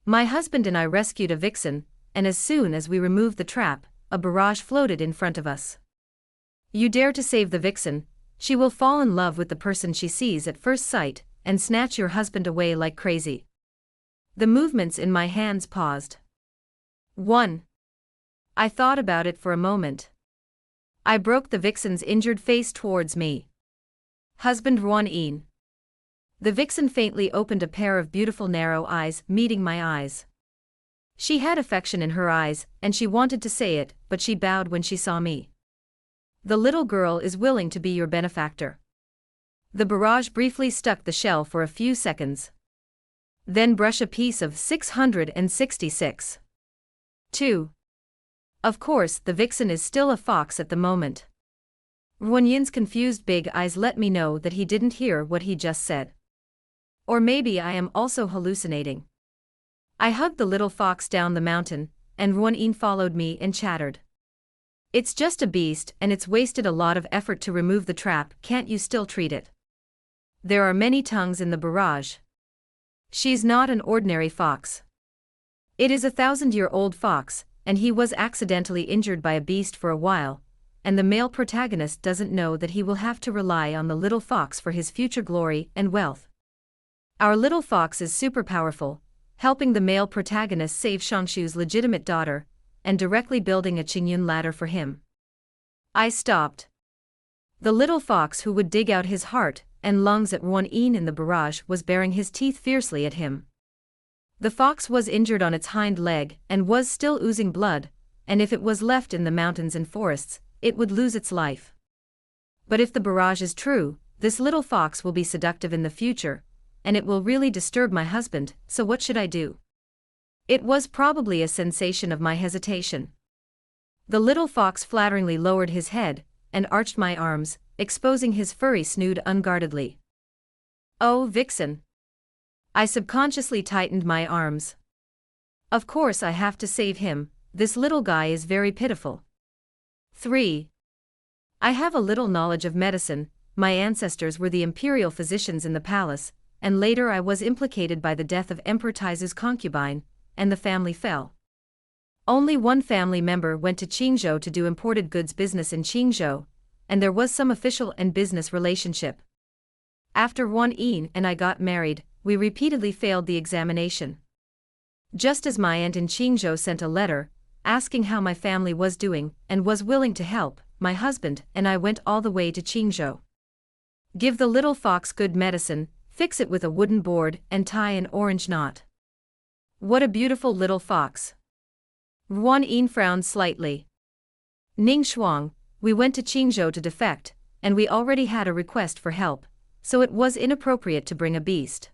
My husband and I rescued a vixen, and as soon as we removed the trap, a barrage floated in front of us. You dare to save the vixen, she will fall in love with the person she sees at first sight, and snatch your husband away like crazy. The movements in my hands paused. 1. I thought about it for a moment. I broke the vixen's injured face towards me. Husband Ruan-in. The vixen faintly opened a pair of beautiful narrow eyes, meeting my eyes. She had affection in her eyes, and she wanted to say it, but she bowed when she saw me. The little girl is willing to be your benefactor. The barrage briefly stuck the shell for a few seconds. Then brush a piece of 666. 2. Of course, the vixen is still a fox at the moment. Ruan-in's confused big eyes let me know that he didn't hear what he just said. Or maybe I am also hallucinating. I hugged the little fox down the mountain, and Ruan-in followed me and chattered. It's just a beast and it's wasted a lot of effort to remove the trap, can't you still treat it? There are many tongues in the barrage. She's not an ordinary fox. It is a 1,000-year-old fox, and he was accidentally injured by a beast for a while, and the male protagonist doesn't know that he will have to rely on the little fox for his future glory and wealth. Our little fox is super powerful, helping the male protagonist save Shangshu's legitimate daughter, and directly building a Qingyun ladder for him. I stopped. The little fox who would dig out his heart and lungs at Ruan-in in the barrage was baring his teeth fiercely at him. The fox was injured on its hind leg and was still oozing blood, and if it was left in the mountains and forests, it would lose its life. But if the barrage is true, this little fox will be seductive in the future, and it will really disturb my husband, so what should I do? It was probably a sensation of my hesitation. The little fox flatteringly lowered his head and arched my arms, exposing his furry snood unguardedly. Oh, vixen! I subconsciously tightened my arms. Of course I have to save him, this little guy is very pitiful. 3. I have a little knowledge of medicine, my ancestors were the imperial physicians in the palace, and later I was implicated by the death of Emperor Taizu's concubine, and the family fell. Only one family member went to Qingzhou to do imported goods business in Qingzhou, and there was some official and business relationship. After Ruan-in and I got married, we repeatedly failed the examination. Just as my aunt in Qingzhou sent a letter, asking how my family was doing and was willing to help, my husband and I went all the way to Qingzhou. Give the little fox good medicine, fix it with a wooden board and tie an orange knot. What a beautiful little fox. Ruan-in frowned slightly. Ning Shuang, we went to Qingzhou to defect, and we already had a request for help, so it was inappropriate to bring a beast.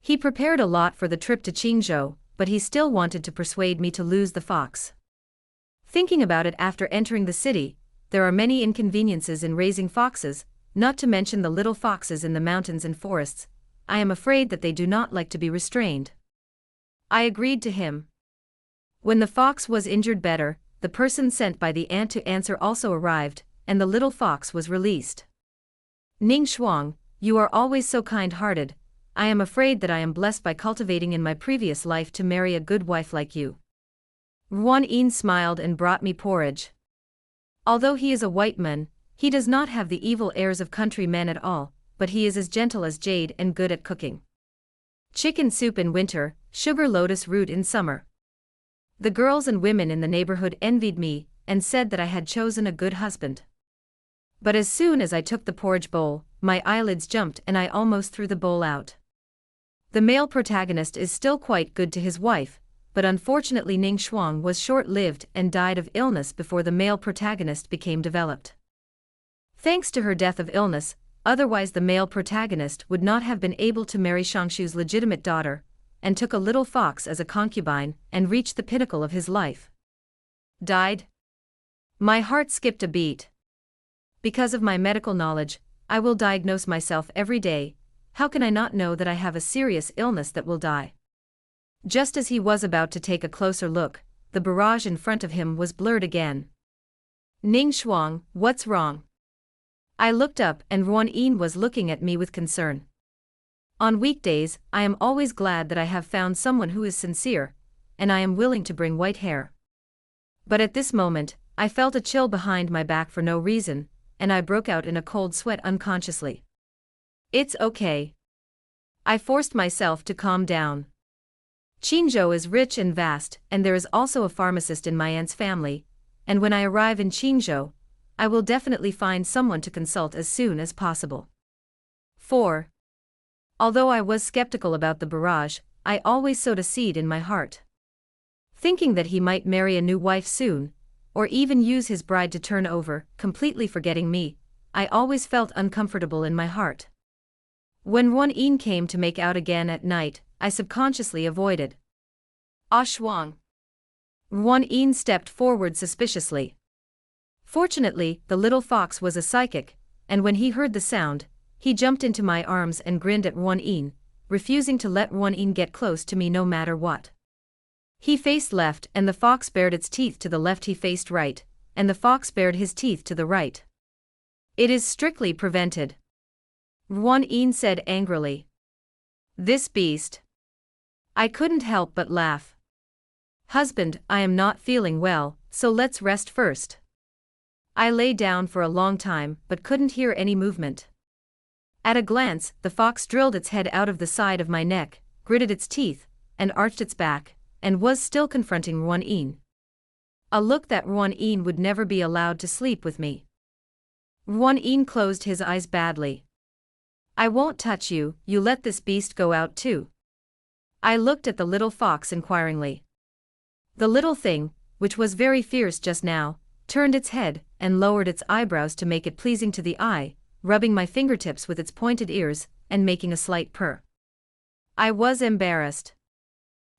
He prepared a lot for the trip to Qingzhou, but he still wanted to persuade me to lose the fox. Thinking about it after entering the city, there are many inconveniences in raising foxes, not to mention the little foxes in the mountains and forests. I am afraid that they do not like to be restrained. I agreed to him. When the fox was injured better, the person sent by the aunt to answer also arrived, and the little fox was released. Ning Shuang, you are always so kind-hearted. I am afraid that I am blessed by cultivating in my previous life to marry a good wife like you. Ruan-in smiled and brought me porridge. Although he is a white man, he does not have the evil airs of countrymen at all, but he is as gentle as jade and good at cooking. Chicken soup in winter, sugar lotus root in summer. The girls and women in the neighborhood envied me and said that I had chosen a good husband. But as soon as I took the porridge bowl, my eyelids jumped and I almost threw the bowl out. The male protagonist is still quite good to his wife, but unfortunately Ning Shuang was short-lived and died of illness before the male protagonist became developed. Thanks to her death of illness, otherwise the male protagonist would not have been able to marry Shangshu's legitimate daughter, and took a little fox as a concubine and reached the pinnacle of his life. Died? My heart skipped a beat. Because of my medical knowledge, I will diagnose myself every day. How can I not know that I have a serious illness that will die? Just as he was about to take a closer look, the barrage in front of him was blurred again. Ning Shuang, what's wrong? I looked up and Ruan-in was looking at me with concern. On weekdays, I am always glad that I have found someone who is sincere, and I am willing to bring white hair. But at this moment, I felt a chill behind my back for no reason, and I broke out in a cold sweat unconsciously. It's okay. I forced myself to calm down. Qingzhou is rich and vast, and there is also a pharmacist in my aunt's family, and when I arrive in Qingzhou, I will definitely find someone to consult as soon as possible. 4. Although I was skeptical about the barrage, I always sowed a seed in my heart. Thinking that he might marry a new wife soon, or even use his bride to turn over, completely forgetting me, I always felt uncomfortable in my heart. When Wan Yin came to make out again at night, I subconsciously avoided. Ah Shuang. Wan Yin stepped forward suspiciously. Fortunately, the little fox was a psychic, and when he heard the sound, he jumped into my arms and grinned at Wan Yin, refusing to let Wan Yin get close to me no matter what. He faced left and the fox bared its teeth to the left. He faced right, and the fox bared his teeth to the right. It is strictly prevented. Wan Yin said angrily. This beast. I couldn't help but laugh. Husband, I am not feeling well, so let's rest first. I lay down for a long time but couldn't hear any movement. At a glance, the fox drilled its head out of the side of my neck, gritted its teeth, and arched its back, and was still confronting Wan Yin. A look that Wan Yin would never be allowed to sleep with me. Wan Yin closed his eyes badly. I won't touch you, you let this beast go out too. I looked at the little fox inquiringly. The little thing, which was very fierce just now, turned its head and lowered its eyebrows to make it pleasing to the eye, rubbing my fingertips with its pointed ears and making a slight purr. I was embarrassed.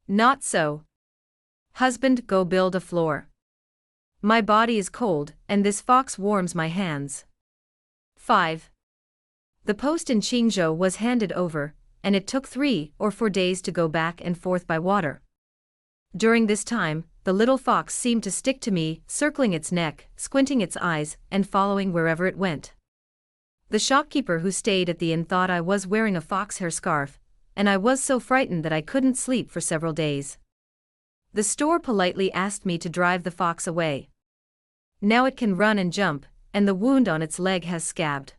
Not so. Husband, go build a floor. My body is cold, and this fox warms my hands. 5. The post in Qingzhou was handed over, and it took 3 or 4 days to go back and forth by water. During this time, the little fox seemed to stick to me, circling its neck, squinting its eyes, and following wherever it went. The shopkeeper who stayed at the inn thought I was wearing a fox hair scarf, and I was so frightened that I couldn't sleep for several days. The store politely asked me to drive the fox away. Now it can run and jump, and the wound on its leg has scabbed.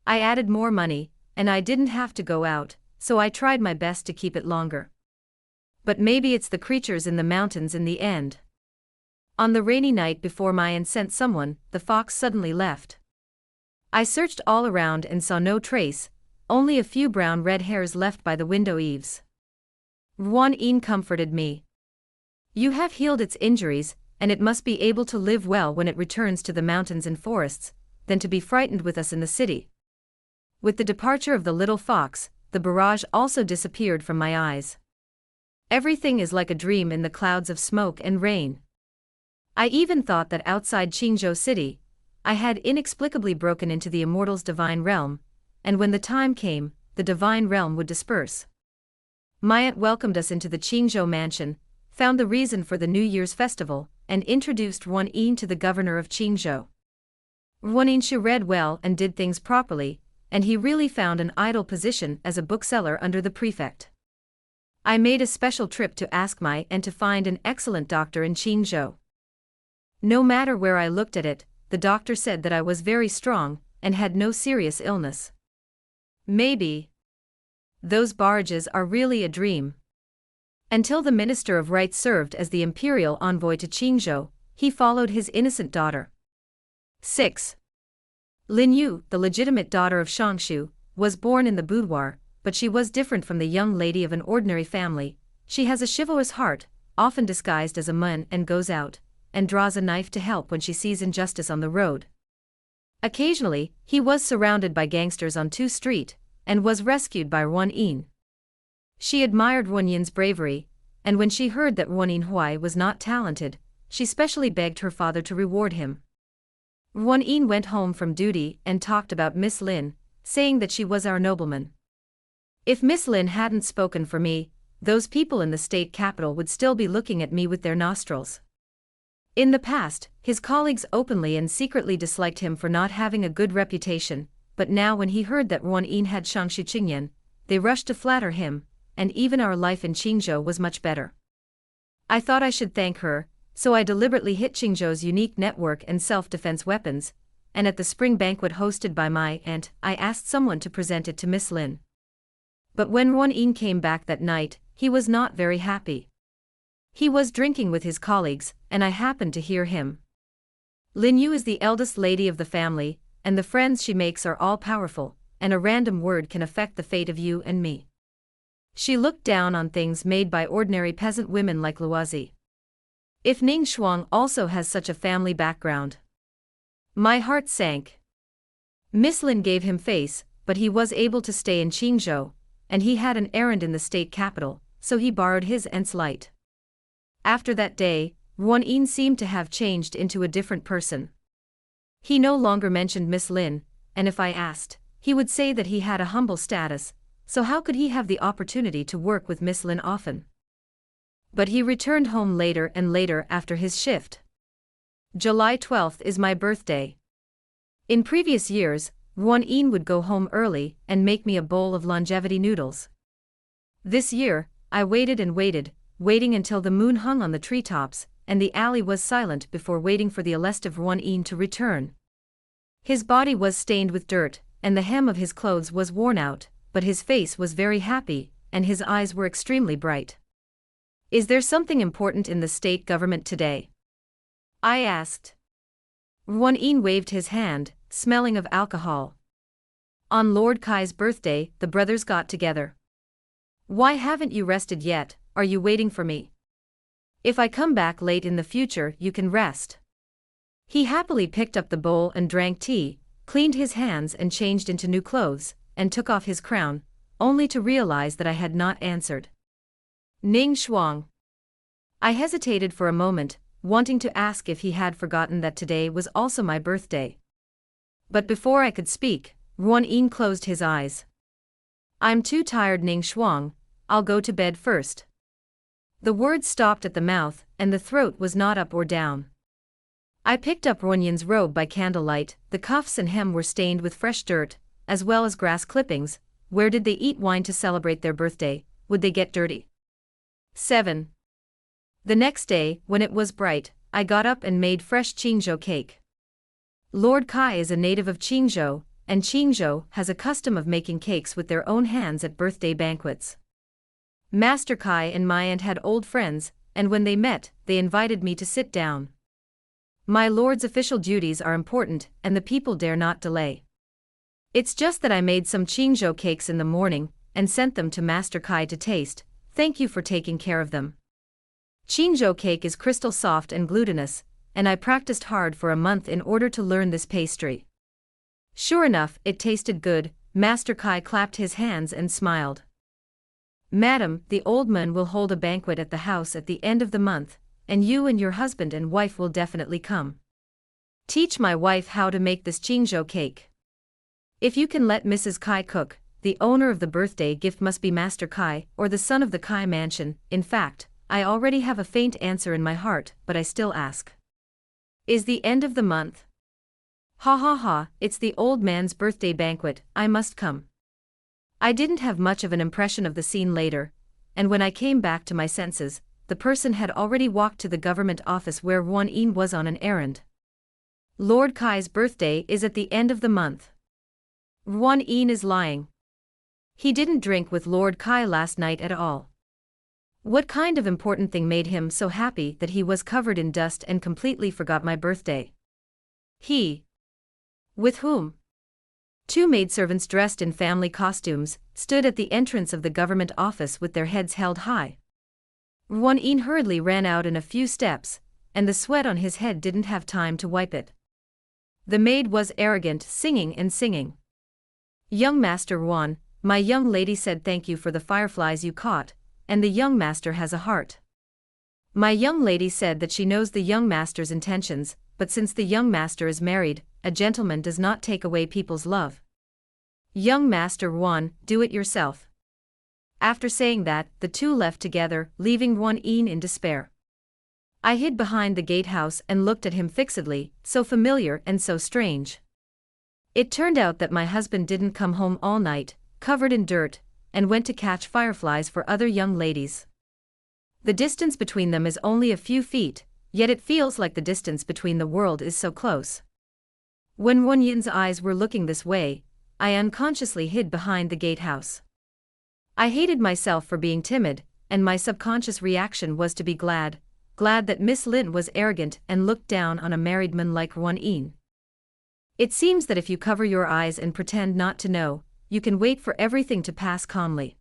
I added more money, and I didn't have to go out, so I tried my best to keep it longer. But maybe it's the creatures in the mountains in the end. On the rainy night before my aunt sent someone, the fox suddenly left. I searched all around and saw no trace, only a few brown-red hairs left by the window eaves. Wan Yin comforted me. You have healed its injuries, and it must be able to live well when it returns to the mountains and forests, than to be frightened with us in the city. With the departure of the little fox, the barrage also disappeared from my eyes. Everything is like a dream in the clouds of smoke and rain. I even thought that outside Qingzhou city, I had inexplicably broken into the immortal's divine realm, and when the time came, the divine realm would disperse. My aunt welcomed us into the Qingzhou mansion, found the reason for the New Year's festival, and introduced Wan Yin to the governor of Qingzhou. Wan Yin read well and did things properly, and he really found an idle position as a bookseller under the prefect. I made a special trip to ask my aunt to find an excellent doctor in Qingzhou. No matter where I looked at it, the doctor said that I was very strong, and had no serious illness. Maybe those barrages are really a dream. Until the Minister of Rights served as the imperial envoy to Qingzhou, he followed his innocent daughter. 6. Lin Yu, the legitimate daughter of Shangshu, was born in the boudoir, but she was different from the young lady of an ordinary family. She has a chivalrous heart, often disguised as a man, and goes out and draws a knife to help when she sees injustice on the road. Occasionally, he was surrounded by gangsters on Tu Street, and was rescued by Wan Yin. She admired Wan Yin's bravery, and when she heard that Wan Yin Huai was not talented, she specially begged her father to reward him. Wan Yin went home from duty and talked about Miss Lin, saying that she was our nobleman. If Miss Lin hadn't spoken for me, those people in the state capital would still be looking at me with their nostrils. In the past, his colleagues openly and secretly disliked him for not having a good reputation, but now when he heard that Wan Yin had Shangshu Qingyan, they rushed to flatter him, and even our life in Qingzhou was much better. I thought I should thank her, so I deliberately hit Qingzhou's unique network and self-defense weapons, and at the spring banquet hosted by my aunt, I asked someone to present it to Miss Lin. But when Wan Yin came back that night, he was not very happy. He was drinking with his colleagues, and I happened to hear him. Lin Yu is the eldest lady of the family, and the friends she makes are all powerful, and a random word can affect the fate of you and me. She looked down on things made by ordinary peasant women like Luozi. If Ning Shuang also has such a family background. My heart sank. Miss Lin gave him face, but he was able to stay in Qingzhou, and he had an errand in the state capital, so he borrowed his aunt's light. After that day, Wan Yin seemed to have changed into a different person. He no longer mentioned Miss Lin, and if I asked, he would say that he had a humble status, so how could he have the opportunity to work with Miss Lin often? But he returned home later and later after his shift. July 12th is my birthday. In previous years, Wan Yin would go home early and make me a bowl of longevity noodles. This year, I waited and waited, waiting until the moon hung on the treetops, and the alley was silent before waiting for the elustive Wan Yin to return. His body was stained with dirt, and the hem of his clothes was worn out, but his face was very happy, and his eyes were extremely bright. Is there something important in the state government today? I asked. Wan Yin waved his hand, smelling of alcohol. On Lord Kai's birthday, the brothers got together. Why haven't you rested yet? Are you waiting for me? If I come back late in the future, you can rest. He happily picked up the bowl and drank tea, cleaned his hands and changed into new clothes, and took off his crown, only to realize that I had not answered. Ning Shuang. I hesitated for a moment, wanting to ask if he had forgotten that today was also my birthday. But before I could speak, Wan Yin closed his eyes. I'm too tired, Ning Shuang, I'll go to bed first. The words stopped at the mouth, and the throat was not up or down. I picked up Wan Yin's robe by candlelight. The cuffs and hem were stained with fresh dirt, as well as grass clippings. Where did they eat wine to celebrate their birthday? Would they get dirty? 7. The next day, when it was bright, I got up and made fresh Qingzhou cake. Lord Kai is a native of Qingzhou, and Qingzhou has a custom of making cakes with their own hands at birthday banquets. Master Kai and my aunt had old friends, and when they met, they invited me to sit down. My lord's official duties are important, and the people dare not delay. It's just that I made some Qingzhou cakes in the morning, and sent them to Master Kai to taste. Thank you for taking care of them. Qingzhou cake is crystal soft and glutinous, and I practiced hard for a month in order to learn this pastry. Sure enough, it tasted good. Master Kai clapped his hands and smiled. Madam, the old man will hold a banquet at the house at the end of the month, and you and your husband and wife will definitely come. Teach my wife how to make this Qingzhou cake. If you can let Mrs. Kai cook, the owner of the birthday gift must be Master Kai or the son of the Kai mansion. In fact, I already have a faint answer in my heart, but I still ask. Is the end of the month? Ha ha ha, it's the old man's birthday banquet, I must come. I didn't have much of an impression of the scene later, and when I came back to my senses, the person had already walked to the government office where Wan Yin was on an errand. Lord Kai's birthday is at the end of the month. Wan Yin is lying. He didn't drink with Lord Kai last night at all. What kind of important thing made him so happy that he was covered in dust and completely forgot my birthday? He. With whom? 2 maidservants dressed in family costumes stood at the entrance of the government office with their heads held high. Wan Yin hurriedly ran out in a few steps, and the sweat on his head didn't have time to wipe it. The maid was arrogant, singing and singing. Young Master Wan, my young lady said thank you for the fireflies you caught, and the young master has a heart. My young lady said that she knows the young master's intentions, but since the young master is married, a gentleman does not take away people's love. Young Master Wan, do it yourself. After saying that, the 2 left together, leaving Wan Yin in despair. I hid behind the gatehouse and looked at him fixedly, so familiar and so strange. It turned out that my husband didn't come home all night, covered in dirt, and went to catch fireflies for other young ladies. The distance between them is only a few feet, yet it feels like the distance between the world is so close. When Won Yin's eyes were looking this way, I unconsciously hid behind the gatehouse. I hated myself for being timid, and my subconscious reaction was to be glad that Miss Lin was arrogant and looked down on a married man like Won Yin. It seems that if you cover your eyes and pretend not to know, you can wait for everything to pass calmly.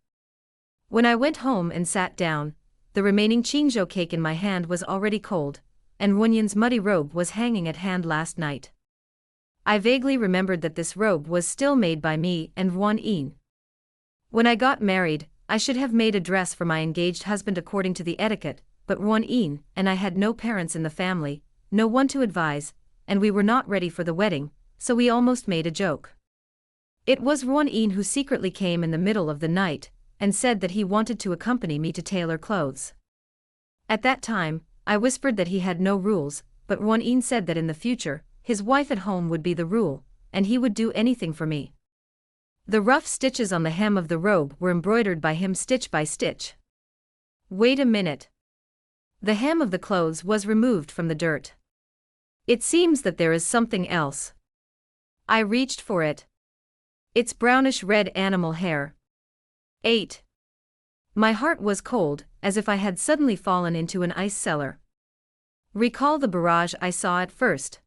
When I went home and sat down, the remaining Qingzhou cake in my hand was already cold, and Won Yin's muddy robe was hanging at hand last night. I vaguely remembered that this robe was still made by me and Won Yin. When I got married, I should have made a dress for my engaged husband according to the etiquette, but Won Yin and I had no parents in the family, no one to advise, and we were not ready for the wedding, so we almost made a joke. It was Won Yin who secretly came in the middle of the night and said that he wanted to accompany me to tailor clothes. At that time, I whispered that he had no rules, but Won Yin said that in the future, his wife at home would be the rule, and he would do anything for me. The rough stitches on the hem of the robe were embroidered by him stitch by stitch. Wait a minute. The hem of the clothes was removed from the dirt. It seems that there is something else. I reached for it. It's brownish-red animal hair. 8. My heart was cold, as if I had suddenly fallen into an ice cellar. Recall the barrage I saw at first.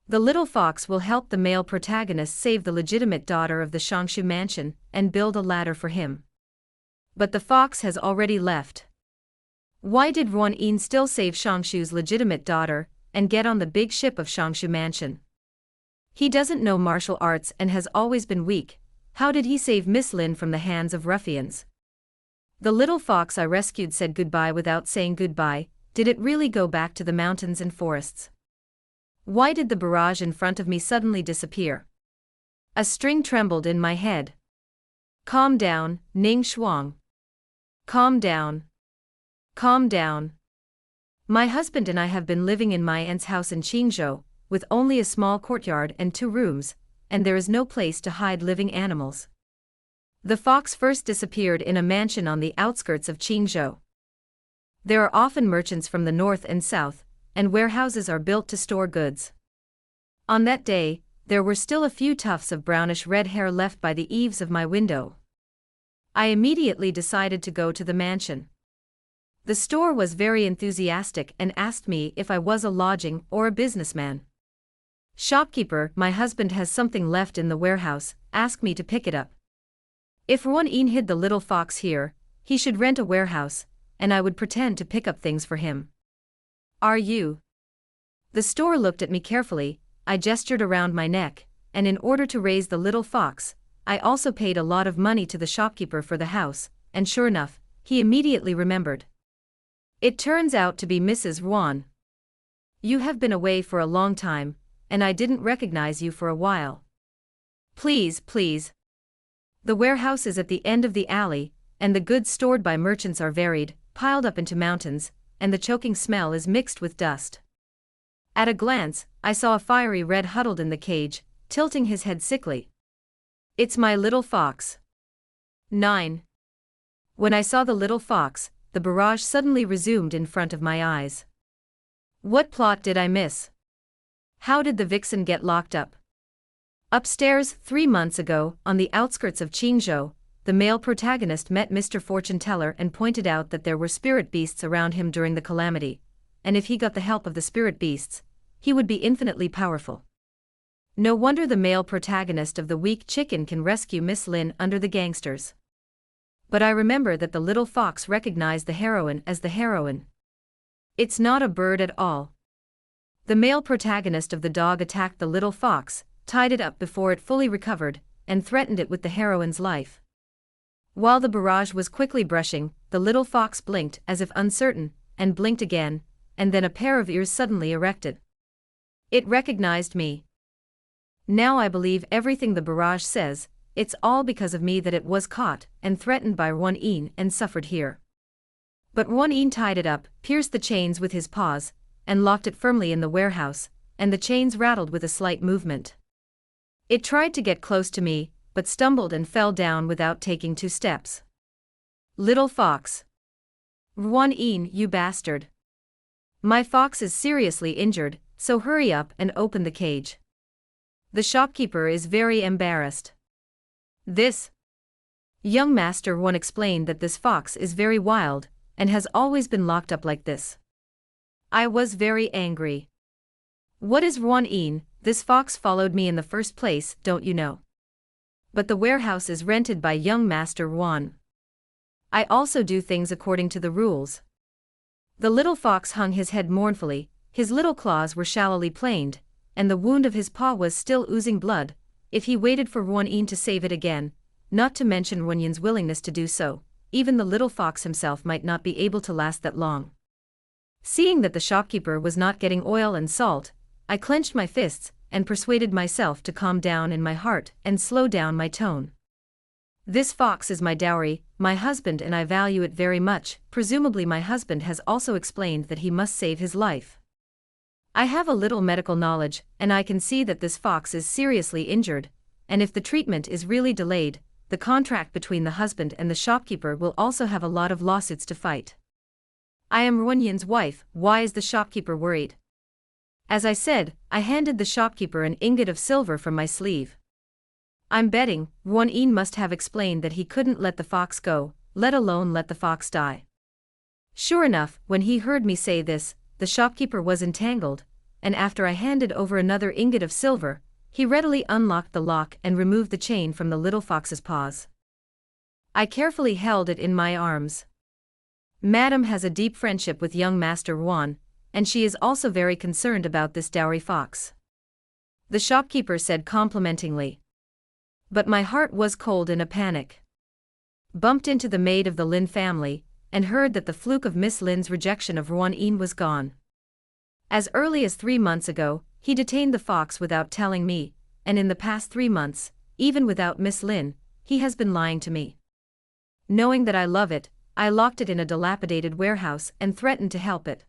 The little fox will help the male protagonist save the legitimate daughter of the Shangshu mansion and build a ladder for him. But the fox has already left. Why did Won Yin still save Shangshu's legitimate daughter and get on the big ship of Shangshu mansion? He doesn't know martial arts and has always been weak. How did he save Miss Lin from the hands of ruffians? The little fox I rescued said goodbye without saying goodbye. Did it really go back to the mountains and forests? Why did the barrage in front of me suddenly disappear? A string trembled in my head. Calm down, Ning Shuang. Calm down. Calm down. My husband and I have been living in my aunt's house in Qingzhou, with only a small courtyard and 2 rooms, and there is no place to hide living animals. The fox first disappeared in a mansion on the outskirts of Qingzhou. There are often merchants from the north and south, and warehouses are built to store goods. On that day, there were still a few tufts of brownish-red hair left by the eaves of my window. I immediately decided to go to the mansion. The store was very enthusiastic and asked me if I was a lodging or a businessman. Shopkeeper, my husband has something left in the warehouse, ask me to pick it up. If Won Yin hid the little fox here, he should rent a warehouse, and I would pretend to pick up things for him. Are you? The store looked at me carefully. I gestured around my neck, and in order to raise the little fox, I also paid a lot of money to the shopkeeper for the house, and sure enough, he immediately remembered. It turns out to be Mrs. Wan. You have been away for a long time, and I didn't recognize you for a while. Please, please. The warehouse is at the end of the alley, and the goods stored by merchants are varied, piled up into mountains, and the choking smell is mixed with dust. At a glance, I saw a fiery red huddled in the cage, tilting his head sickly. It's my little fox. 9. When I saw the little fox, the barrage suddenly resumed in front of my eyes. What plot did I miss? How did the vixen get locked up? Upstairs, 3 months ago, on the outskirts of Qingzhou, the male protagonist met Mr. Fortune Teller and pointed out that there were spirit beasts around him during the calamity, and if he got the help of the spirit beasts, he would be infinitely powerful. No wonder the male protagonist of The Weak Chicken can rescue Miss Lin under the gangsters. But I remember that the little fox recognized the heroine as the heroine. It's not a bird at all. The male protagonist of The Dog attacked the little fox, tied it up before it fully recovered, and threatened it with the heroine's life. While the barrage was quickly brushing, the little fox blinked as if uncertain, and blinked again, and then a pair of ears suddenly erected. It recognized me. Now I believe everything the barrage says. It's all because of me that it was caught and threatened by Won Yin and suffered here. But Won Yin tied it up, pierced the chains with his paws, and locked it firmly in the warehouse, and the chains rattled with a slight movement. It tried to get close to me, but stumbled and fell down without taking 2 steps. Little fox. Ruan-in, you bastard. My fox is seriously injured, so hurry up and open the cage. The shopkeeper is very embarrassed. This young Master Ruan explained that this fox is very wild, and has always been locked up like this. I was very angry. What is Ruan-in? This fox followed me in the first place, don't you know? But the warehouse is rented by young Master Ruan. I also do things according to the rules. The little fox hung his head mournfully, his little claws were shallowly planed, and the wound of his paw was still oozing blood. If he waited for Ruan-in to save it again, not to mention Ruan-in's willingness to do so, even the little fox himself might not be able to last that long. Seeing that the shopkeeper was not getting oil and salt, I clenched my fists, and persuaded myself to calm down in my heart and slow down my tone. This fox is my dowry, my husband, and I value it very much. Presumably my husband has also explained that he must save his life. I have a little medical knowledge, and I can see that this fox is seriously injured, and if the treatment is really delayed, the contract between the husband and the shopkeeper will also have a lot of lawsuits to fight. I am Ruan-in's wife. Why is the shopkeeper worried? As I said, I handed the shopkeeper an ingot of silver from my sleeve. I'm betting Ruan-in must have explained that he couldn't let the fox go, let alone let the fox die. Sure enough, when he heard me say this, the shopkeeper was entangled, and after I handed over another ingot of silver, he readily unlocked the lock and removed the chain from the little fox's paws. I carefully held it in my arms. Madam has a deep friendship with young Master Ruan, and she is also very concerned about this dowry fox. The shopkeeper said complimentingly. But my heart was cold in a panic. Bumped into the maid of the Lin family, and heard that the fluke of Miss Lin's rejection of Ruan-in was gone. As early as 3 months ago, he detained the fox without telling me, and in the past 3 months, even without Miss Lin, he has been lying to me. Knowing that I love it, I locked it in a dilapidated warehouse and threatened to help it.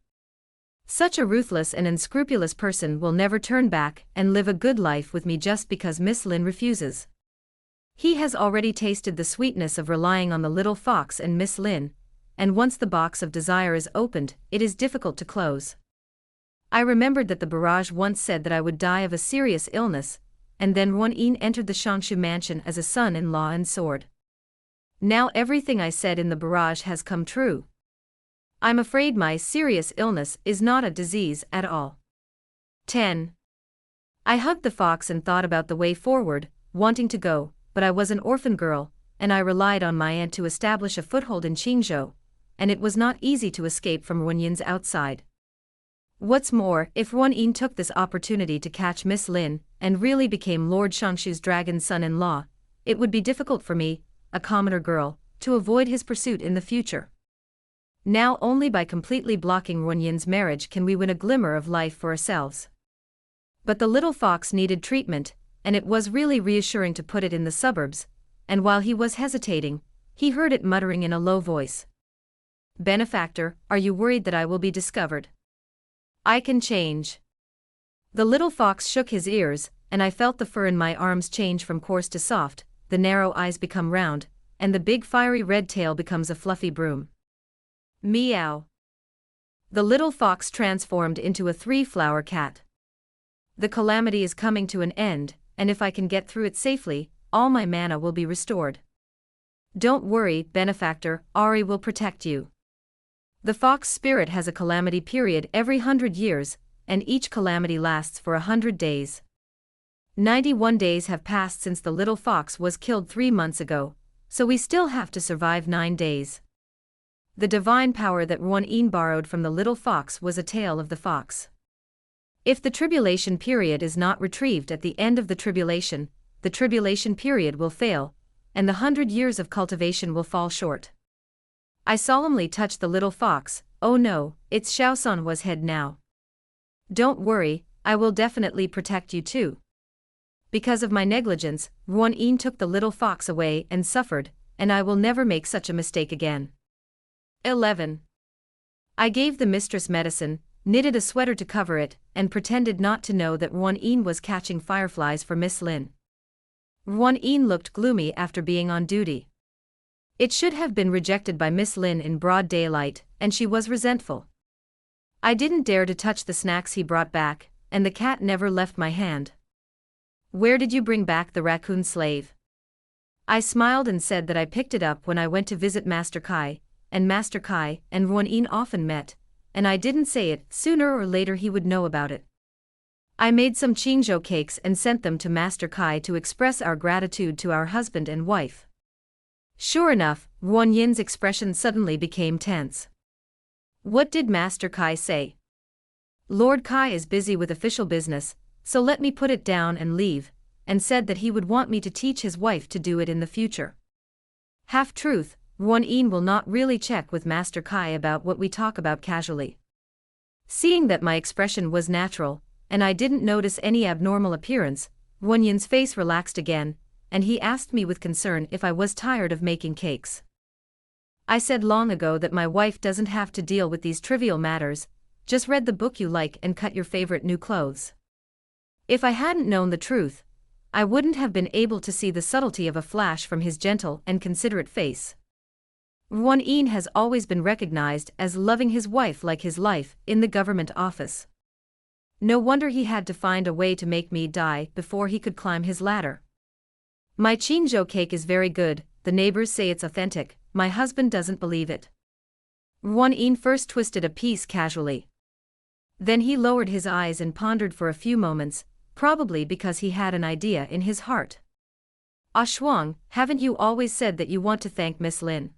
Such a ruthless and unscrupulous person will never turn back and live a good life with me just because Miss Lin refuses. He has already tasted the sweetness of relying on the little fox and Miss Lin, and once the box of desire is opened, it is difficult to close. I remembered that the barrage once said that I would die of a serious illness, and then Ruan-in entered the Shangshu mansion as a son-in-law and sword. Now everything I said in the barrage has come true. I'm afraid my serious illness is not a disease at all. 10. I hugged the fox and thought about the way forward, wanting to go, but I was an orphan girl, and I relied on my aunt to establish a foothold in Qingzhou, and it was not easy to escape from Ruan-in's outside. What's more, if Ruan-in took this opportunity to catch Miss Lin, and really became Lord Shangshu's dragon son-in-law, it would be difficult for me, a commoner girl, to avoid his pursuit in the future. Now only by completely blocking Ruan-in's marriage can we win a glimmer of life for ourselves. But the little fox needed treatment, and it was really reassuring to put it in the suburbs, and while he was hesitating, he heard it muttering in a low voice. Benefactor, are you worried that I will be discovered? I can change. The little fox shook his ears, and I felt the fur in my arms change from coarse to soft, the narrow eyes become round, and the big fiery red tail becomes a fluffy broom. Meow. The little fox transformed into a 3-flower cat. The calamity is coming to an end, and if I can get through it safely, all my mana will be restored. Don't worry, benefactor, Ari will protect you. The fox spirit has a calamity period every 100 years, and each calamity lasts for 100 days. 91 days have passed since the little fox was killed 3 months ago, so we still have to survive 9 days. The divine power that Ruan-in borrowed from the little fox was a tale of the fox. If the tribulation period is not retrieved at the end of the tribulation period will fail, and the 100 years of cultivation will fall short. I solemnly touched the little fox. Oh no, it's Xiaosanhua's head now. Don't worry, I will definitely protect you too. Because of my negligence, Ruan-in took the little fox away and suffered, and I will never make such a mistake again. 11. I gave the mistress medicine, knitted a sweater to cover it, and pretended not to know that Ruan-in was catching fireflies for Miss Lin. Ruan Yin looked gloomy after being on duty. It should have been rejected by Miss Lin in broad daylight, and she was resentful. I didn't dare to touch the snacks he brought back, and the cat never left my hand. Where did you bring back the raccoon slave? I smiled and said that I picked it up when I went to visit Master Kai and Ruan Yin often met, and I didn't say it, sooner or later he would know about it. I made some qingzhou cakes and sent them to Master Kai to express our gratitude to our husband and wife. Sure enough, Ruan Yin's expression suddenly became tense. What did Master Kai say? Lord Kai is busy with official business, so let me put it down and leave, and said that he would want me to teach his wife to do it in the future. Half-truth, Ruan Yin will not really check with Master Kai about what we talk about casually. Seeing that my expression was natural, and I didn't notice any abnormal appearance, Ruan Yin's face relaxed again, and he asked me with concern if I was tired of making cakes. I said long ago that my wife doesn't have to deal with these trivial matters, just read the book you like and cut your favorite new clothes. If I hadn't known the truth, I wouldn't have been able to see the subtlety of a flash from his gentle and considerate face. Ruan Yin has always been recognized as loving his wife like his life in the government office. No wonder he had to find a way to make me die before he could climb his ladder. My qingzhou cake is very good, the neighbors say it's authentic, my husband doesn't believe it. Ruan Yin first twisted a piece casually. Then he lowered his eyes and pondered for a few moments, probably because he had an idea in his heart. Ah Shuang, haven't you always said that you want to thank Miss Lin?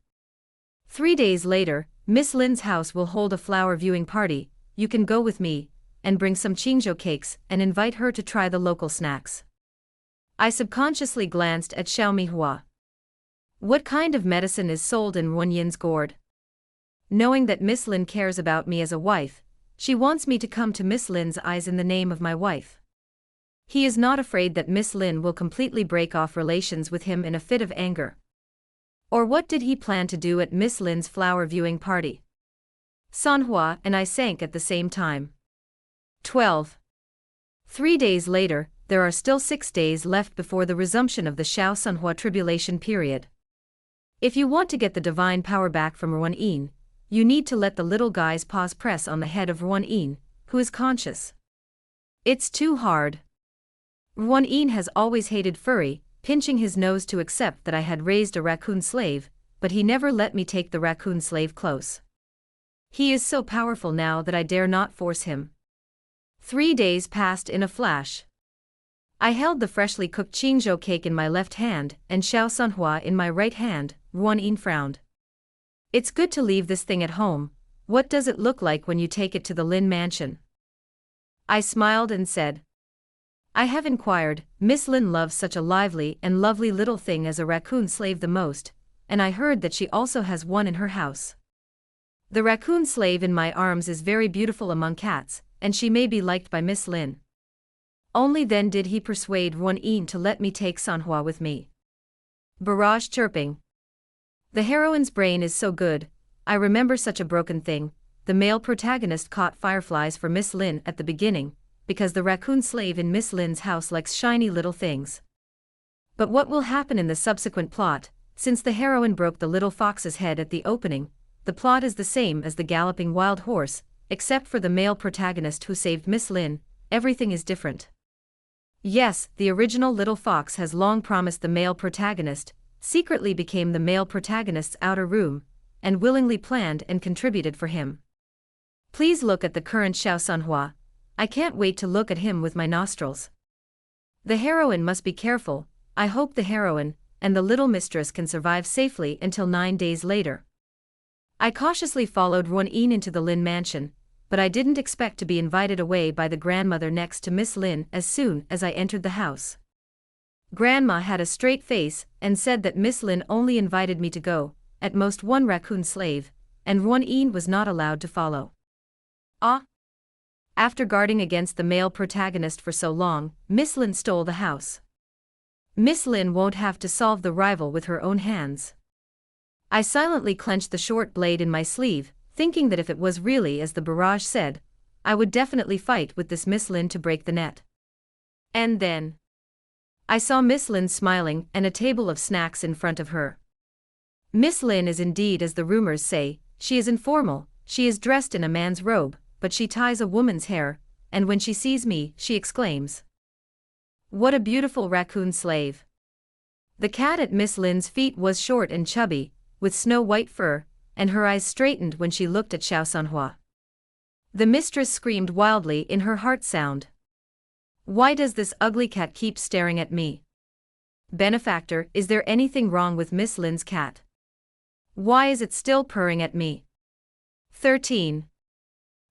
3 days later, Miss Lin's house will hold a flower viewing party, you can go with me, and bring some qingzhou cakes and invite her to try the local snacks. I subconsciously glanced at Xiao Mihua. What kind of medicine is sold in Ruan Yin's gourd? Knowing that Miss Lin cares about me as a wife, she wants me to come to Miss Lin's eyes in the name of my wife. He is not afraid that Miss Lin will completely break off relations with him in a fit of anger. Or what did he plan to do at Miss Lin's flower viewing party? Sanhua and I sank at the same time. 12. 3 days later, there are still 6 days left before the resumption of the Xiao Sanhua tribulation period. If you want to get the divine power back from Ruan Yin, you need to let the little guy's paws press on the head of Ruan Yin, who is conscious. It's too hard. Ruan Yin has always hated furry, pinching his nose to accept that I had raised a raccoon slave, but he never let me take the raccoon slave close. He is so powerful now that I dare not force him. 3 days passed in a flash. I held the freshly cooked qingzhou cake in my left hand and Xiao Sanhua in my right hand. Ruan Yin frowned. It's good to leave this thing at home, what does it look like when you take it to the Lin mansion? I smiled and said. I have inquired, Miss Lin loves such a lively and lovely little thing as a raccoon slave the most, and I heard that she also has one in her house. The raccoon slave in my arms is very beautiful among cats, and she may be liked by Miss Lin. Only then did he persuade Ruan Yin to let me take Sanhua with me. Barrage chirping. The heroine's brain is so good, I remember such a broken thing. The male protagonist caught fireflies for Miss Lin at the beginning, because the raccoon slave in Miss Lin's house likes shiny little things. But what will happen in the subsequent plot, since the heroine broke the little fox's head at the opening, the plot is the same as the galloping wild horse, except for the male protagonist who saved Miss Lin, everything is different. Yes, the original little fox has long promised the male protagonist, secretly became the male protagonist's outer room, and willingly planned and contributed for him. Please look at the current Xiao Sanhua, I can't wait to look at him with my nostrils. The heroine must be careful, I hope the heroine and the little mistress can survive safely until 9 days later. I cautiously followed Ruan Yin into the Lin mansion, but I didn't expect to be invited away by the grandmother next to Miss Lin as soon as I entered the house. Grandma had a straight face and said that Miss Lin only invited me to go, at most one raccoon slave, and Ruan Yin was not allowed to follow. Ah! After guarding against the male protagonist for so long, Miss Lin stole the house. Miss Lin won't have to solve the rival with her own hands. I silently clenched the short blade in my sleeve, thinking that if it was really as the barrage said, I would definitely fight with this Miss Lin to break the net. And then, I saw Miss Lin smiling and a table of snacks in front of her. Miss Lin is indeed, as the rumors say, she is informal. She is dressed in a man's robe, but she ties a woman's hair, and when she sees me, she exclaims, "What a beautiful raccoon slave!" The cat at Miss Lin's feet was short and chubby, with snow-white fur, and her eyes straightened when she looked at Xiao Sanhua. The mistress screamed wildly in her heart sound. "Why does this ugly cat keep staring at me? Benefactor, is there anything wrong with Miss Lin's cat? Why is it still purring at me?" 13.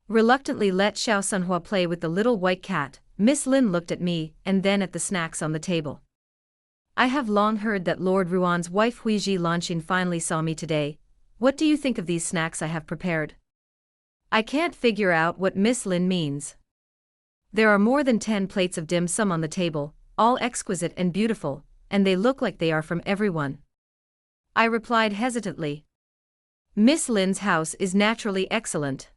Reluctantly let Xiao Sanhua play with the little white cat, Miss Lin looked at me and then at the snacks on the table. "I have long heard that Lord Ruan's wife Huiji Lanqin finally saw me today. What do you think of these snacks I have prepared?" I can't figure out what Miss Lin means. There are more than 10 plates of dim sum on the table, all exquisite and beautiful, and they look like they are from everyone. I replied hesitantly. Miss Lin's house is naturally excellent.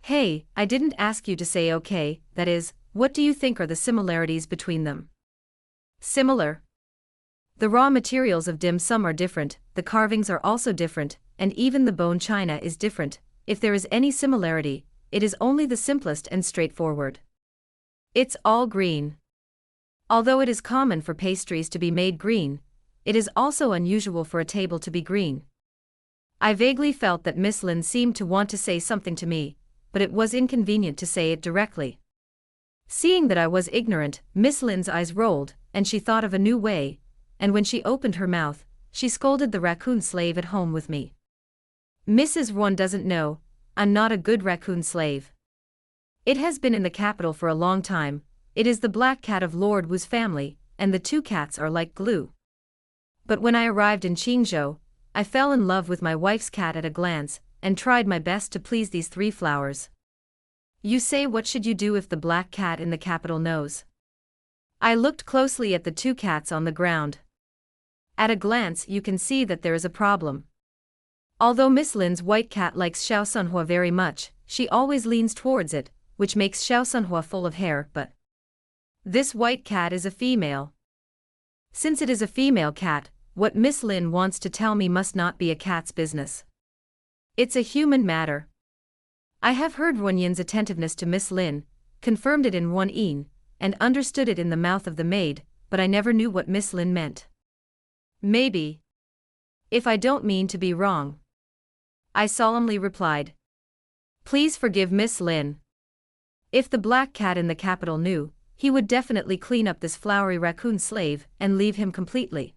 Hey, I didn't ask you to say okay, that is, what do you think are the similarities between them? Similar. The raw materials of dim sum are different, the carvings are also different, and even the bone china is different. If there is any similarity, it is only the simplest and straightforward. It's all green. Although it is common for pastries to be made green, it is also unusual for a table to be green. I vaguely felt that Miss Lin seemed to want to say something to me, but it was inconvenient to say it directly. Seeing that I was ignorant, Miss Lin's eyes rolled, and she thought of a new way, and when she opened her mouth, she scolded the raccoon slave at home with me. Mrs. Ruan doesn't know, I'm not a good raccoon slave. It has been in the capital for a long time. It is the black cat of Lord Wu's family, and the two cats are like glue. But when I arrived in Qingzhou, I fell in love with my wife's cat at a glance, and tried my best to please these 3 flowers. You say, what should you do if the black cat in the capital knows? I looked closely at the 2 cats on the ground. At a glance you can see that there is a problem. Although Miss Lin's white cat likes Xiao Sanhua very much, she always leans towards it, which makes Xiao Sanhua full of hair, but this white cat is a female. Since it is a female cat, what Miss Lin wants to tell me must not be a cat's business. It's a human matter. I have heard Ruan Yin's attentiveness to Miss Lin, confirmed it in Ruan Yin, and understood it in the mouth of the maid, but I never knew what Miss Lin meant. Maybe. If I don't mean to be wrong. I solemnly replied. Please forgive Miss Lin. If the black cat in the capital knew, he would definitely clean up this flowery raccoon slave and leave him completely.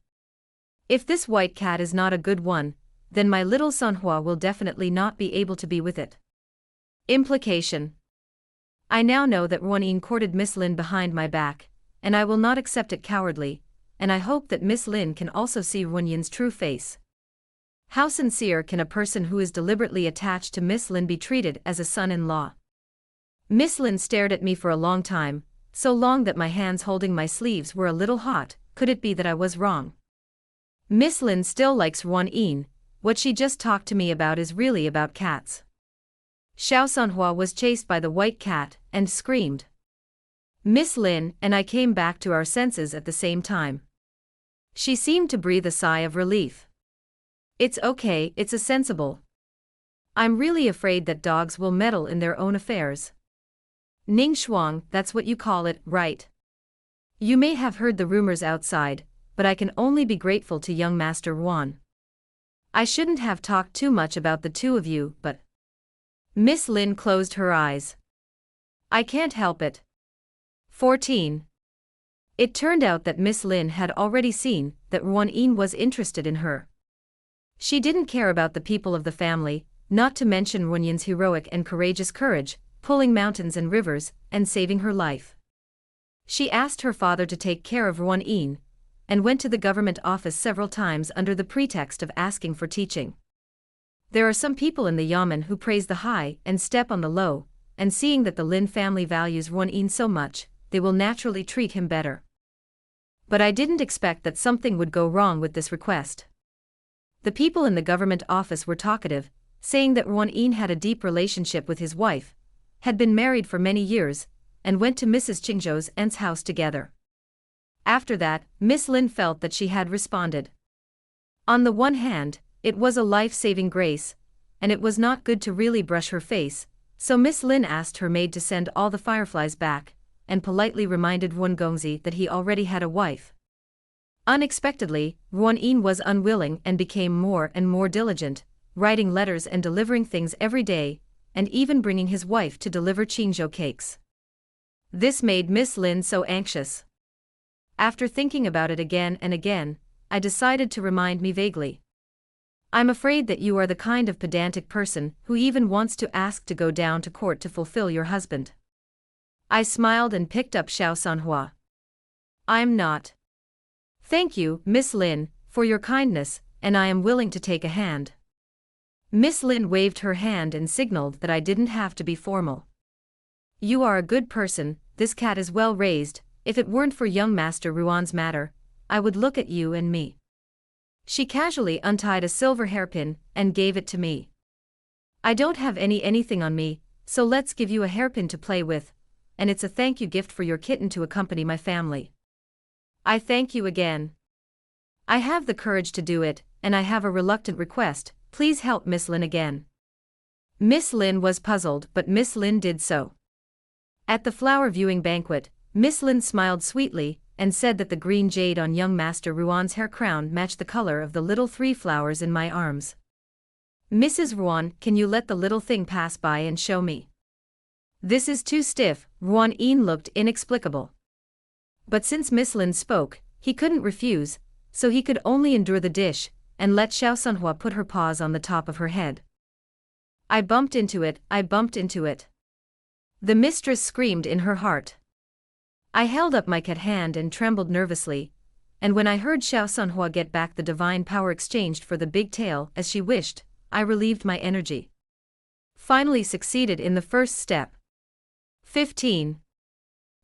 If this white cat is not a good one, then my little Sanhua will definitely not be able to be with it. Implication. I now know that Ruan Yin courted Miss Lin behind my back, and I will not accept it cowardly, and I hope that Miss Lin can also see Ruan Yin's true face. How sincere can a person who is deliberately attached to Miss Lin be treated as a son-in-law? Miss Lin stared at me for a long time, so long that my hands holding my sleeves were a little hot. Could it be that I was wrong? Miss Lin still likes Ruan Yin. What she just talked to me about is really about cats. Xiao Sanhua was chased by the white cat and screamed. Miss Lin and I came back to our senses at the same time. She seemed to breathe a sigh of relief. It's okay, it's a sensible. I'm really afraid that dogs will meddle in their own affairs. Ning Shuang, that's what you call it, right? You may have heard the rumors outside, but I can only be grateful to young Master Ruan. I shouldn't have talked too much about the two of you, but... Miss Lin closed her eyes. I can't help it. 14. It turned out that Miss Lin had already seen that Ruan Yin was interested in her. She didn't care about the people of the family, not to mention Ruan Yin's heroic and courageous courage, pulling mountains and rivers, and saving her life. She asked her father to take care of Ruan Yin, and went to the government office several times under the pretext of asking for teaching. There are some people in the Yamen who praise the high and step on the low, and seeing that the Lin family values Ruan Yin so much, they will naturally treat him better. But I didn't expect that something would go wrong with this request. The people in the government office were talkative, saying that Ruan Yin had a deep relationship with his wife, had been married for many years, and went to Mrs. Qingzhou's aunt's house together. After that, Miss Lin felt that she had responded. On the one hand, it was a life-saving grace, and it was not good to really brush her face, so Miss Lin asked her maid to send all the fireflies back, and politely reminded Ruan Gongzi that he already had a wife. Unexpectedly, Ruan Yin was unwilling and became more and more diligent, writing letters and delivering things every day, and even bringing his wife to deliver Qingzhou cakes. This made Miss Lin so anxious. After thinking about it again and again, I decided to remind me vaguely. I'm afraid that you are the kind of pedantic person who even wants to ask to go down to court to fulfill your husband. I smiled and picked up Xiao Sanhua. I'm not. Thank you, Miss Lin, for your kindness, and I am willing to take a hand. Miss Lin waved her hand and signaled that I didn't have to be formal. You are a good person, this cat is well raised, if it weren't for young Master Ruan's matter, I would look at you and me. She casually untied a silver hairpin and gave it to me. I don't have anything on me, so let's give you a hairpin to play with, and it's a thank you gift for your kitten to accompany my family. I thank you again. I have the courage to do it, and I have a reluctant request, please help Miss Lin again. Miss Lin was puzzled, but Miss Lin did so. At the flower viewing banquet, Miss Lin smiled sweetly, and said that the green jade on young Master Ruan's hair crown matched the color of the little 3 flowers in my arms. Mrs. Ruan, can you let the little thing pass by and show me? This is too stiff, Ruan Yin looked inexplicable. But since Miss Lin spoke, he couldn't refuse, so he could only endure the dish, and let Xiao Sanhua put her paws on the top of her head. I bumped into it. The mistress screamed in her heart. I held up my cat hand and trembled nervously, and when I heard Xiao Sanhua get back the divine power exchanged for the big tail as she wished, I relieved my energy. Finally succeeded in the first step. 15.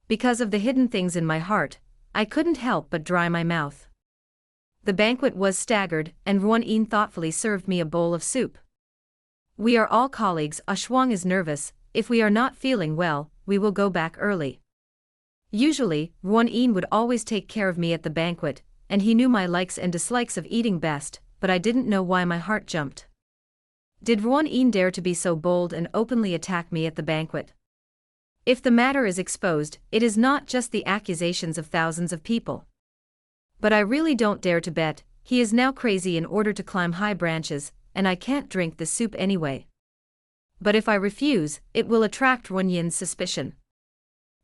Because of the hidden things in my heart, I couldn't help but dry my mouth. The banquet was staggered, and Ruan Yin thoughtfully served me a bowl of soup. We are all colleagues, Shuang is nervous, if we are not feeling well, we will go back early. Usually, Ruan Yin would always take care of me at the banquet, and he knew my likes and dislikes of eating best, but I didn't know why my heart jumped. Did Ruan Yin dare to be so bold and openly attack me at the banquet? If the matter is exposed, it is not just the accusations of thousands of people. But I really don't dare to bet, he is now crazy in order to climb high branches, and I can't drink the soup anyway. But if I refuse, it will attract Ruan Yin's suspicion.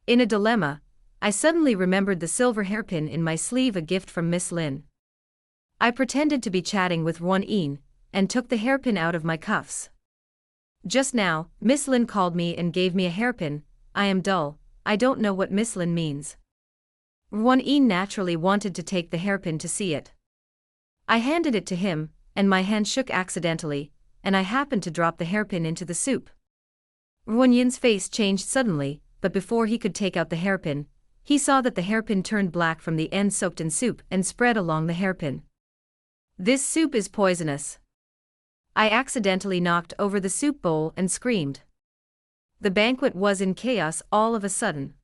In a dilemma, I suddenly remembered the silver hairpin in my sleeve, a gift from Miss Lin. I pretended to be chatting with Ruan Yin, and took the hairpin out of my cuffs. Just now, Miss Lin called me and gave me a hairpin. I am dull, I don't know what Miss Lin means. Ruan Yin naturally wanted to take the hairpin to see it. I handed it to him, and my hand shook accidentally, and I happened to drop the hairpin into the soup. Ruan Yin's face changed suddenly, but before he could take out the hairpin, he saw that the hairpin turned black from the end soaked in soup and spread along the hairpin. This soup is poisonous. I accidentally knocked over the soup bowl and screamed. The banquet was in chaos all of a sudden.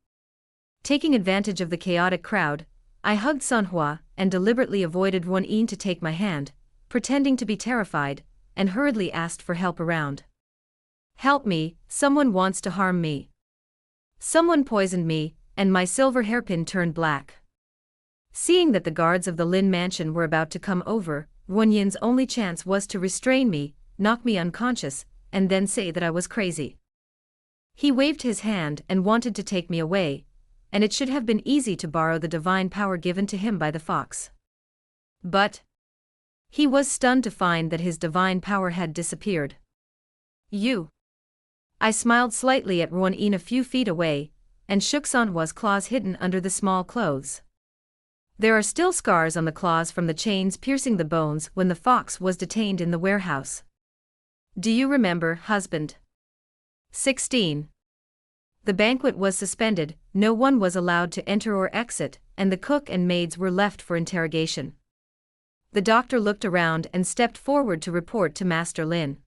Taking advantage of the chaotic crowd, I hugged Sanhua and deliberately avoided Ruan Yin to take my hand, pretending to be terrified, and hurriedly asked for help around. Help me, someone wants to harm me. Someone poisoned me, and my silver hairpin turned black. Seeing that the guards of the Lin mansion were about to come over, Ruan Yin's only chance was to restrain me, knock me unconscious, and then say that I was crazy. He waved his hand and wanted to take me away, and it should have been easy to borrow the divine power given to him by the fox. But he was stunned to find that his divine power had disappeared. You. I smiled slightly at Ruan Yin a few feet away, and shook Sanhua's claws hidden under the small clothes. There are still scars on the claws from the chains piercing the bones when the fox was detained in the warehouse. Do you remember, husband? 16. The banquet was suspended, no one was allowed to enter or exit, and the cook and maids were left for interrogation. The doctor looked around and stepped forward to report to Master Lin.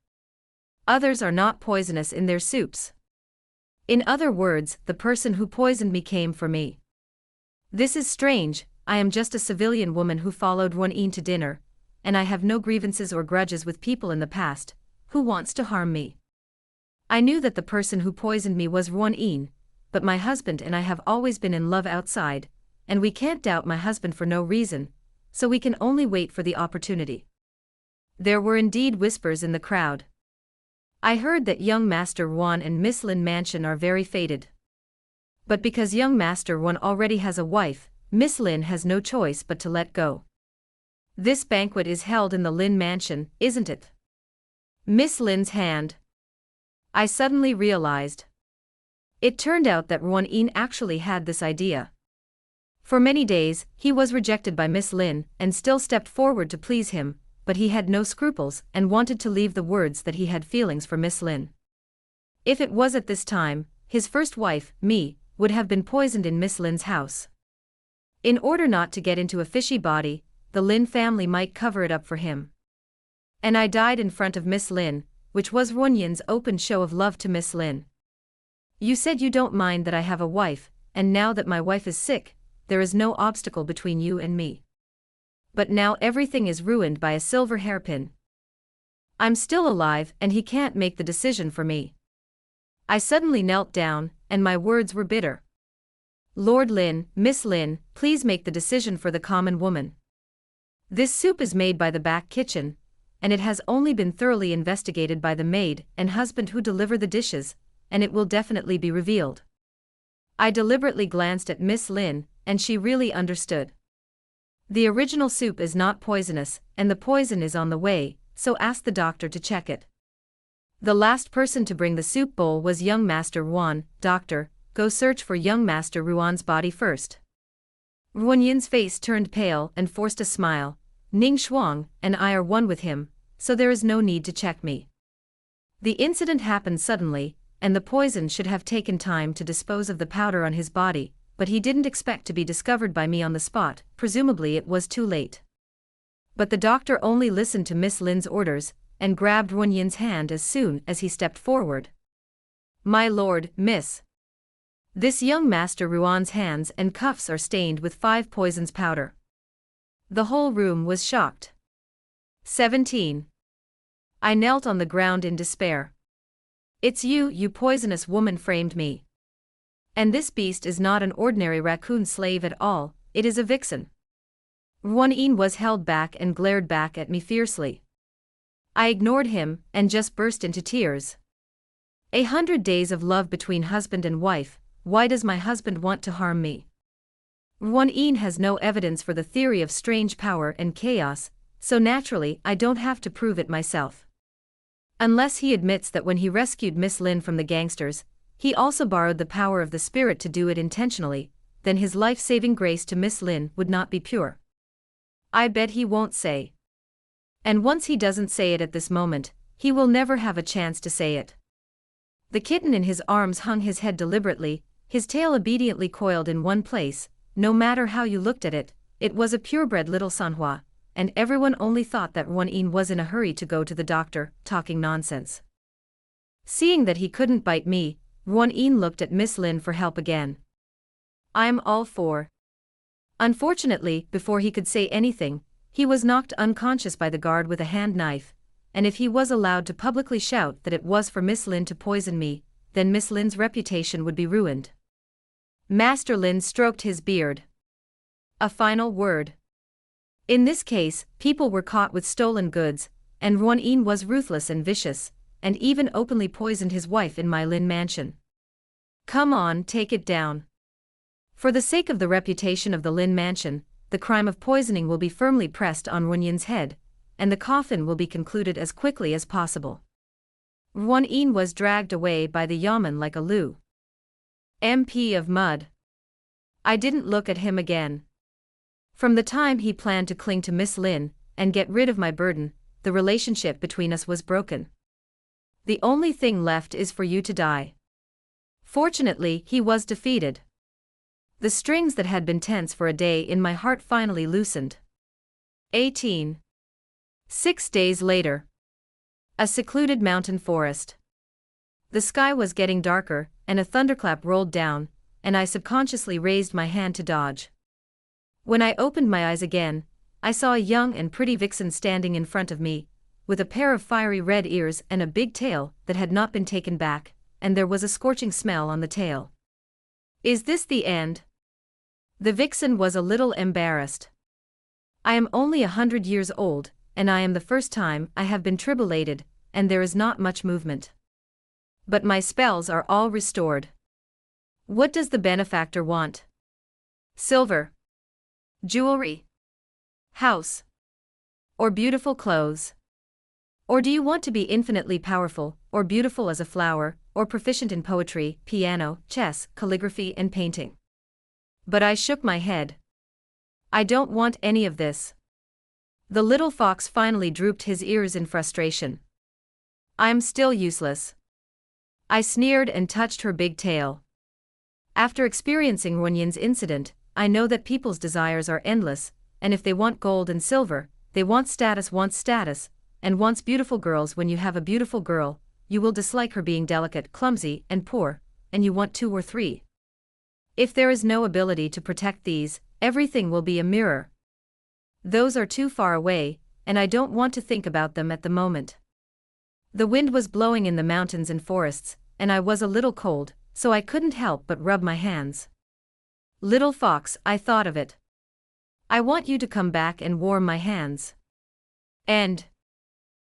Others are not poisonous in their soups. In other words, the person who poisoned me came for me. This is strange, I am just a civilian woman who followed Ruan to dinner, and I have no grievances or grudges with people in the past who wants to harm me. I knew that the person who poisoned me was Ruan, but my husband and I have always been in love outside, and we can't doubt my husband for no reason, so we can only wait for the opportunity. There were indeed whispers in the crowd. I heard that young Master Ruan and Miss Lin Mansion are very fated. But because young Master Ruan already has a wife, Miss Lin has no choice but to let go. This banquet is held in the Lin Mansion, isn't it? Miss Lin's hand. I suddenly realized. It turned out that Ruan actually had this idea. For many days, he was rejected by Miss Lin and still stepped forward to please him, but he had no scruples and wanted to leave the words that he had feelings for Miss Lin. If it was at this time, his first wife, me, would have been poisoned in Miss Lin's house. In order not to get into a fishy body, the Lin family might cover it up for him. And I died in front of Miss Lin, which was Ruan's open show of love to Miss Lin. You said you don't mind that I have a wife, and now that my wife is sick, there is no obstacle between you and me. But now everything is ruined by a silver hairpin. I'm still alive and he can't make the decision for me. I suddenly knelt down, and my words were bitter. Lord Lin, Miss Lin, please make the decision for the common woman. This soup is made by the back kitchen, and it has only been thoroughly investigated by the maid and husband who deliver the dishes, and it will definitely be revealed. I deliberately glanced at Miss Lin, and she really understood. The original soup is not poisonous, and the poison is on the way, so ask the doctor to check it. The last person to bring the soup bowl was young Master Ruan. Doctor, go search for young Master Ruan's body first. Ruan's face turned pale and forced a smile. Ning Shuang and I are one with him, so there is no need to check me. The incident happened suddenly, and the poison should have taken time to dispose of the powder on his body, but he didn't expect to be discovered by me on the spot. Presumably it was too late. But the doctor only listened to Miss Lin's orders, and grabbed Ruan's hand as soon as he stepped forward. My lord, miss. This young Master Ruan's hands and cuffs are stained with 5 poisons powder. The whole room was shocked. 17. I knelt on the ground in despair. It's you, you poisonous woman, framed me. And this beast is not an ordinary raccoon slave at all, it is a vixen. Ruan was held back and glared back at me fiercely. I ignored him and just burst into tears. 100 days of love between husband and wife, why does my husband want to harm me? Ruan has no evidence for the theory of strange power and chaos, so naturally I don't have to prove it myself. Unless he admits that when he rescued Miss Lin from the gangsters, he also borrowed the power of the spirit to do it intentionally, then his life-saving grace to Miss Lin would not be pure. I bet he won't say. And once he doesn't say it at this moment, he will never have a chance to say it. The kitten in his arms hung his head deliberately, his tail obediently coiled in one place. No matter how you looked at it, it was a purebred little Sanhua, and everyone only thought that Ruan was in a hurry to go to the doctor, talking nonsense. Seeing that he couldn't bite me, Ruan looked at Miss Lin for help again. I'm all for. Unfortunately, before he could say anything, he was knocked unconscious by the guard with a hand knife, and if he was allowed to publicly shout that it was for Miss Lin to poison me, then Miss Lin's reputation would be ruined. Master Lin stroked his beard. A final word. In this case, people were caught with stolen goods, and Ruan was ruthless and vicious, and even openly poisoned his wife in my Lin mansion. Come on, take it down. For the sake of the reputation of the Lin mansion, the crime of poisoning will be firmly pressed on Ruan's head, and the coffin will be concluded as quickly as possible. Ruan was dragged away by the yamen like a Lu MP of mud. I didn't look at him again. From the time he planned to cling to Miss Lin and get rid of my burden, the relationship between us was broken. The only thing left is for you to die. Fortunately, he was defeated. The strings that had been tense for a day in my heart finally loosened. 18. 6 days later. A secluded mountain forest. The sky was getting darker, and a thunderclap rolled down, and I subconsciously raised my hand to dodge. When I opened my eyes again, I saw a young and pretty vixen standing in front of me, with a pair of fiery red ears and a big tail that had not been taken back, and there was a scorching smell on the tail. Is this the end? The vixen was a little embarrassed. I am only 100 years old, and I am the first time I have been tribulated, and there is not much movement. But my spells are all restored. What does the benefactor want? Silver? Jewelry? House? Or beautiful clothes? Or do you want to be infinitely powerful, or beautiful as a flower, or proficient in poetry, piano, chess, calligraphy, and painting? But I shook my head. I don't want any of this. The little fox finally drooped his ears in frustration. I'm still useless. I sneered and touched her big tail. After experiencing Runyin's incident, I know that people's desires are endless, and if they want gold and silver, they want status, and wants beautiful girls. When you have a beautiful girl, you will dislike her being delicate, clumsy, and poor, and you want 2 or 3. If there is no ability to protect these, everything will be a mirror. Those are too far away, and I don't want to think about them at the moment. The wind was blowing in the mountains and forests, and I was a little cold, so I couldn't help but rub my hands. Little fox, I thought of it. I want you to come back and warm my hands. End.